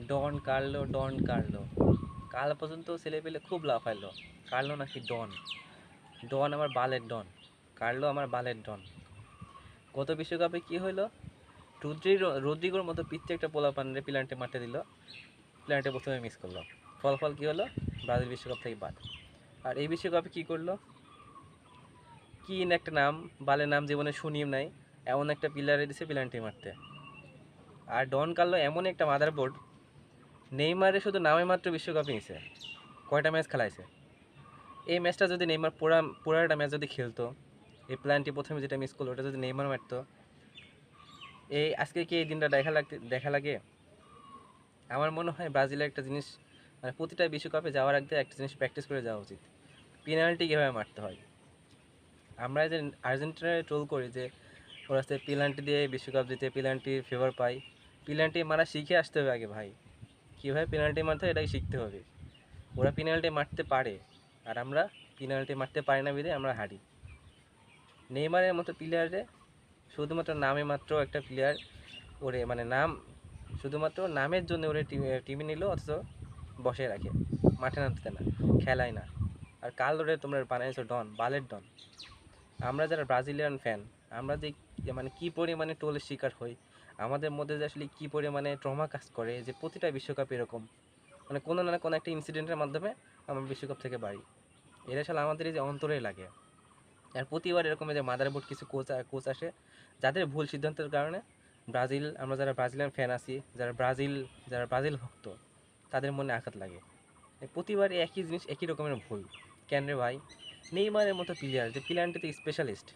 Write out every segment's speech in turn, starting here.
ডন Carlo. কাল পর্যন্ত ছেলেপেলে খুব লাফাইলো, কার্লো নাকি ডন। ডন আমার বালের ডন, কার্লো আমার বালের ডন। গত বিশ্বকাপে কি হইলো, রদ্রিগোর মতো পিচ্ছে একটা পোলা পানরে পিলান্টে মারতে দিল, পিলান্টে প্রথমে মিস করলো। ফল কি হলো, ব্রাজিল বিশ্বকাপ থেকে বাদ। আর এই বিশ্বকাপে কি করলো, কি একটা নাম, বালের নাম জীবনে শুনিও নাই, এমন একটা পিলারে দিছে পিলান্টি মারতে। আর ডন কার্লো এমন একটা মাদারবোর্ড, নেইমারে শুধু নামে মাত্র বিশ্বকাপে নিছে, কয়টা ম্যাচ খেলাইছে। এই ম্যাচটা যদি নেইমার পুরাটা ম্যাচ যদি খেলতো, এই প্ল্যানটি প্রথমে যেটা মিস করলো ওটা যদি নেইমার মারতো, আজকে কি এই দিনটা দেখা লাগে। আমার মনে হয় ব্রাজিলের একটা জিনিস, মানে প্রতিটা বিশ্বকাপে যাওয়ার আগে একটা জিনিস প্র্যাকটিস করে যাওয়া উচিত, পেনাল্টি কীভাবে মারতে হয়। আমরা যে আর্জেন্টিনায় ট্রোল করি যে ওরা পেনাল্টি দিয়ে বিশ্বকাপ জিতে, পেনাল্টি ফেভার পাই, পেনাল্টি মারা শিখে আসতে হবে আগে ভাই, কীভাবে পেনাল্টি মারতে হয় এটাই শিখতে হবে। ওরা পেনাল্টি মারতে পারে, আর আমরা পেনাল্টি মারতে পারি না বিধে আমরা হারি। নেইমারের মতো প্লেয়ারে শুধুমাত্র নামে মাত্র একটা প্লেয়ার, ওরে মানে নাম, শুধুমাত্র নামের জন্য ওরে টিমে নিল, অথচ বসে রাখে, মাঠে নামতে না, খেলায় না। আর কাল ওরে তোমরা বানাইছো ডন, বালের ডন। আমরা যারা ব্রাজিলিয়ান ফ্যান, আমরা যে মানে কী পরিমাণে টোলের শিকার হই, আমাদের মধ্যে যে আসলে কী পরিমাণে ট্রমা কাজ করে, যে প্রতিটা বিশ্বকাপ এরকম, মানে কোনো না কোনো একটা ইনসিডেন্টের মাধ্যমে আমরা বিশ্বকাপ থেকে বাড়ি। এটা আসলে আমাদের এই যে অন্তরে লাগে। আর প্রতিবার এরকম যে মাদারবোর্ড কিছু কোচ আসে, যাদের ভুল সিদ্ধান্তের কারণে আমরা যারা ব্রাজিলিয়ান ফ্যান আছি, যারা ব্রাজিল ভক্ত, তাদের মনে আঘাত লাগে। প্রতিবার একই জিনিস, একই রকমের ভুল। কেন রে ভাই, নেইমারের মতো প্লেয়ার, যে প্ল্যান্টিতে স্পেশালিস্ট,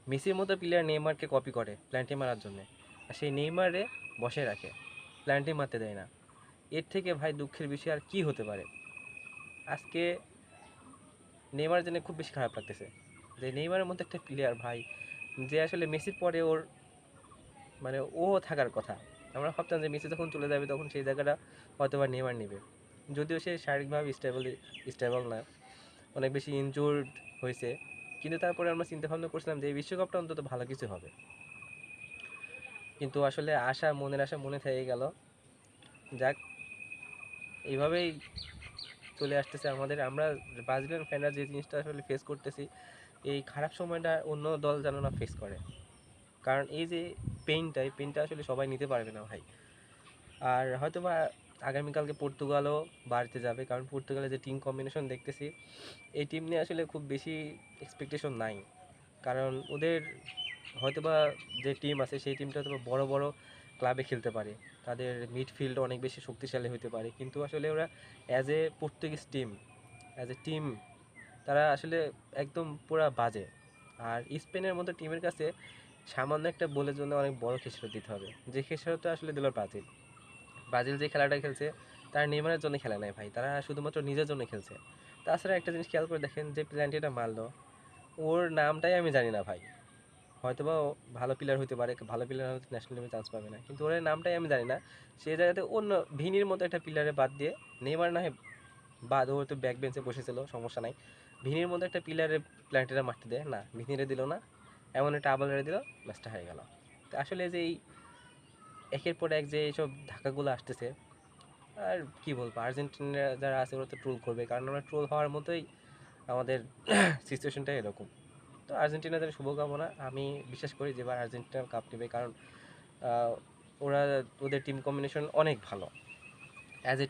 মেসির মতো প্লেয়ার নেইমারকে কপি করে প্ল্যান্টি মারার জন্য, আর সেই নেইমারে বসে রাখে, প্ল্যান্টি মারতে দেয় না। এর থেকে ভাই দুঃখের বিষয় আর কি হতে পারে। আজকে নেইমার জন্য খুব বেশি খারাপ লাগতেছে, যে নেইমারের মতো একটা প্লেয়ার ভাই, যে আসলে মেসির পরে ওর মানে ও থাকার কথা। আমরা ভাবতাম যে মেসি যখন চলে যাবে তখন সেই জায়গাটা হয়তো বা নেইমার নেবে, যদিও সে শারীরিকভাবে স্টেবল না, অনেক বেশি ইনজুর্ড হয়েছে, কিন্তু তারপরে আমরা চিন্তা ভাবনা করছিলাম যে এই বিশ্বকাপটা অন্তত ভালো কিছু হবে। কিন্তু আসলে মনের আশা মনে থেকে গেল। যাক, এইভাবেই চলে আসতেছে আমাদের, আমরা ব্রাজিলিয়ান ফ্যানরা যে জিনিসটা আসলে ফেস করতেছি, এই খারাপ সময়টা অন্য দল যেন না ফেস করে। কারণ এই যে এই পেইনটা আসলে সবাই নিতে পারবে না ভাই। আর হয়তো বা আগামীকালকে পর্তুগালও বাড়তে যাবে, কারণ পর্তুগালের যে টিম কম্বিনেশন দেখতেছি, এই টিম নিয়ে আসলে খুব বেশি এক্সপেকটেশন নাই। কারণ ওদের হয়তোবা যে টিম আছে সেই টিমটা হয়তো বড় বড় ক্লাবে খেলতে পারে, তাদের মিডফিল্ড অনেক বেশি শক্তিশালী হতে পারে, কিন্তু আসলে ওরা অ্যাজ এ টিম তারা আসলে একদম পুরা বাজে। আর স্পেনের মতো টিমের কাছে সামান্য একটা বলের জন্য অনেক বড় খেসারত দিতে হবে, যে খেসারতটা আসলে দিল ব্রাজিল যে খেলাটা খেলছে, তারা নেইমারের জন্য খেলে নাই ভাই, তারা শুধুমাত্র নিজের জন্য খেলছে। তাছাড়া একটা জিনিস খেয়াল করে দেখেন, যে প্লেয়ারটা মারলো, ওর নামটাই আমি জানি না ভাই। হয়তোবা ও ভালো প্লেয়ার হতে পারে, ভালো প্লেয়ার হয়তো ন্যাশনাল টিমে চান্স পাবে না, কিন্তু ওর নামটাই আমি জানি না। সেই জায়গাতে অন্য ভিনির মতো একটা প্লেয়ারে বাদ দিয়ে, নেইমার না হয় বাদ, ও তো ব্যাক বেঞ্চে বসেছিল, সমস্যা নাই, ভিনির মতো একটা প্লেয়ারে প্ল্যান্টেরা মারতে দেয় না, ভিনিরে দিল না, এমন একটা আবালের দিল, ম্যাচটা হয়ে গেল। তো আসলে যে এই একের পর এক যে এইসব ধাক্কাগুলো আসতেছে, আর কি বলবো, আর্জেন্টিনা যারা আছে ওরা তো ট্রোল করবে, কারণ আমরা ট্রোল হওয়ার মতোই আমাদের সিচুয়েশনটা এরকম। তো আর্জেন্টিনাদের শুভকামনা, আমি বিশ্বাস করি যে এবার আর্জেন্টিনা কাপ নেবে, কারণ ওরা ওদের টিম কম্বিনেশন অনেক ভালো, অ্যাজ এ